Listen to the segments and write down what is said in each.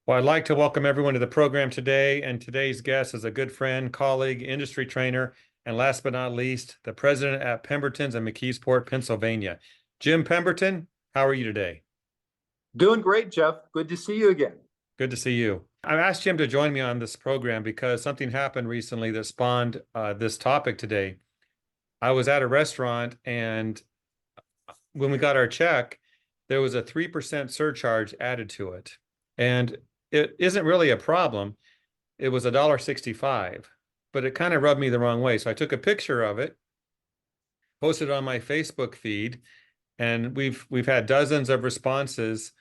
Well, I'd like to welcome everyone to the program today. And today's guest is a good friend, colleague, industry trainer, and last but not least, the president at Pemberton's in McKeesport, Pennsylvania. Jim Pemberton, how are you today? Doing great, Jeff. Good to see you again. Good to see you. I asked Jim to join me on this program because something happened recently that spawned this topic today. I was at a restaurant, and when we got our check, there was a 3% surcharge added to it. And it isn't really a problem. It was $1.65, but it kind of rubbed me the wrong way. So I took a picture of it, posted it on my Facebook feed, and we've had dozens of responses.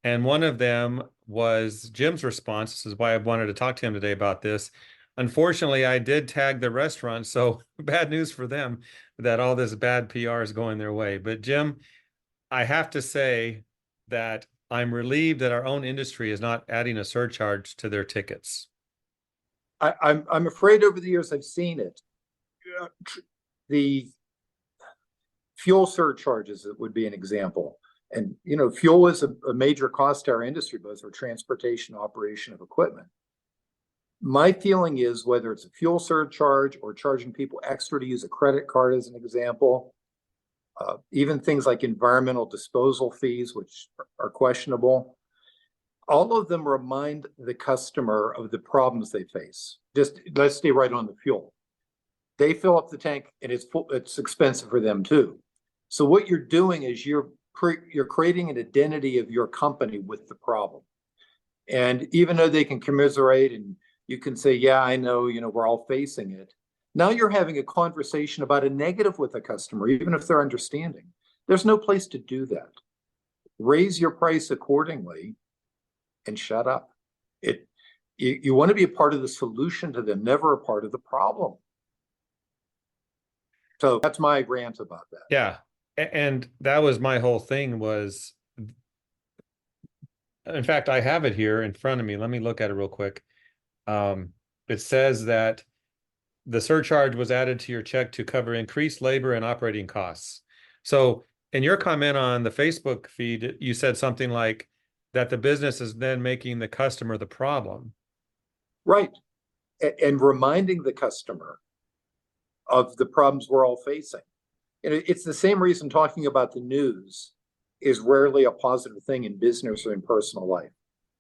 And one of them was Jim's response. This is why I wanted to talk to him today about this. Unfortunately, I did tag the restaurant, so bad news for them that all this bad PR is going their way. But Jim, I have to say that I'm relieved that our own industry is not adding a surcharge to their tickets. I'm afraid over the years I've seen it. The fuel surcharges would be an example. And fuel is a major cost to our industry, both for transportation and operation of equipment. My feeling is whether it's a fuel surcharge or charging people extra to use a credit card as an example, even things like environmental disposal fees, which are questionable, all of them remind the customer of the problems they face. Just let's stay right on the fuel. They fill up the tank and it's expensive for them too. So what you're doing is you're creating an identity of your company with the problem. And even though they can commiserate and you can say, yeah, I know, we're all facing it. Now you're having a conversation about a negative with a customer, even if they're understanding. There's no place to do that. Raise your price accordingly and shut up. You want to be a part of the solution to them, never a part of the problem. So that's my rant about that. Yeah. And that was my whole thing was, in fact, I have it here in front of me. Let me look at it real quick. It says that the surcharge was added to your check to cover increased labor and operating costs. So in your comment on the Facebook feed, you said something like that the business is then making the customer the problem. Right. And reminding the customer of the problems we're all facing. And it's the same reason talking about the news is rarely a positive thing in business or in personal life.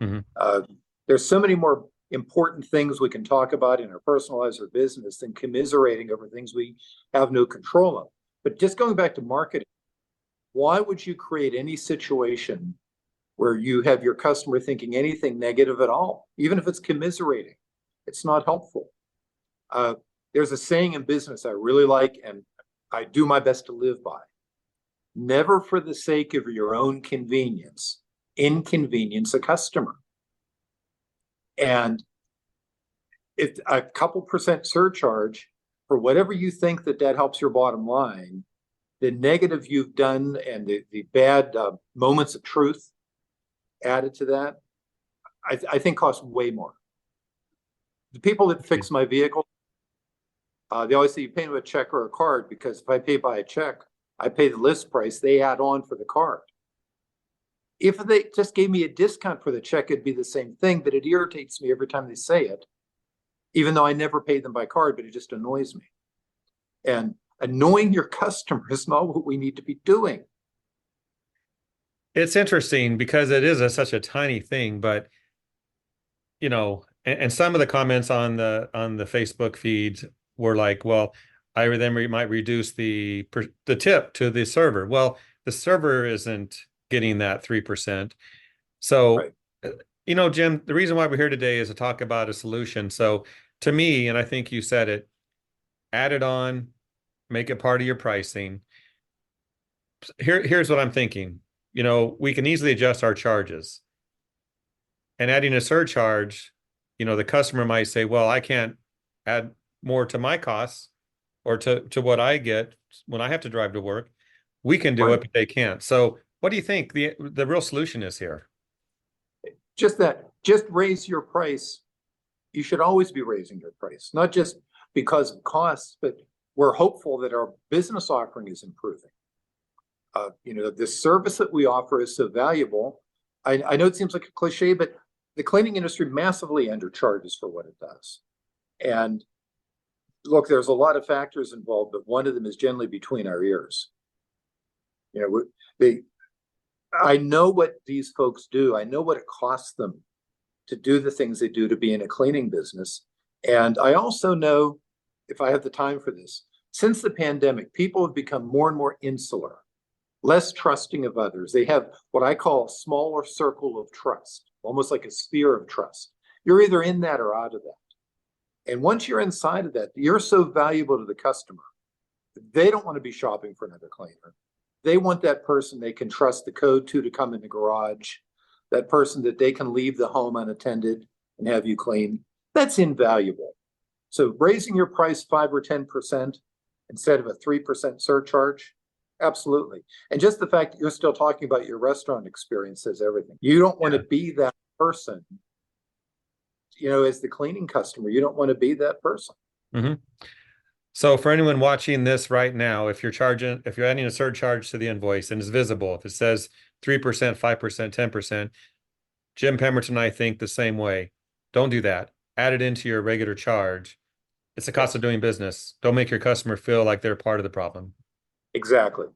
Mm-hmm. There's so many more important things we can talk about in our personal lives or business than commiserating over things we have no control of. But just going back to marketing, why would you create any situation where you have your customer thinking anything negative at all, even if it's commiserating? It's not helpful. There's a saying in business I really like, and I do my best to live by. Never for the sake of your own convenience, inconvenience a customer. And if a couple percent surcharge for whatever you think that helps your bottom line, the negative you've done and the bad moments of truth added to that, I think costs way more. The people that fix my vehicle, they always say you pay them a check or a card, because if I pay by a check, I pay the list price, they add on for the card. If they just gave me a discount for the check, it'd be the same thing, but it irritates me every time they say it, even though I never pay them by card, but it just annoys me. And annoying your customer is not what we need to be doing. It's interesting because it is such a tiny thing, but and some of the comments on the Facebook feeds were like, well, I then might reduce the tip to the server. Well, the server isn't getting that 3%. So, right. Jim, the reason why we're here today is to talk about a solution. So to me, and I think you said it, add it on, make it part of your pricing. Here's what I'm thinking. We can easily adjust our charges. And adding a surcharge, the customer might say, well, I can't add more to my costs or to what I get when I have to drive to work. We can do it, but they can't. So what do you think the real solution is here? Just raise your price. You should always be raising your price, not just because of costs, but we're hopeful that our business offering is improving. The service that we offer is so valuable. I know it seems like a cliche, but the cleaning industry massively undercharges for what it does. And look, there's a lot of factors involved, but one of them is generally between our ears. You know, I know what these folks do. I know what it costs them to do the things they do to be in a cleaning business. And I also know, if I have the time for this, since the pandemic, people have become more and more insular, less trusting of others. They have what I call a smaller circle of trust, almost like a sphere of trust. You're either in that or out of that. And once you're inside of that, you're so valuable to the customer. They don't want to be shopping for another cleaner. They want that person they can trust the code to come in the garage, that person that they can leave the home unattended and have you clean. That's invaluable. So raising your price 5 or 10% instead of a 3% surcharge, absolutely. And just the fact that you're still talking about your restaurant experience says everything. You don't want to be that person, you know, as the cleaning customer. You don't want to be that person. Mm-hmm. So for anyone watching this right now, if you're adding a surcharge to the invoice and it's visible, if it says 3%, 5%, 10%, Jim Pemberton and I think the same way. Don't do that. Add it into your regular charge. It's the cost of doing business. Don't make your customer feel like they're part of the problem. Exactly.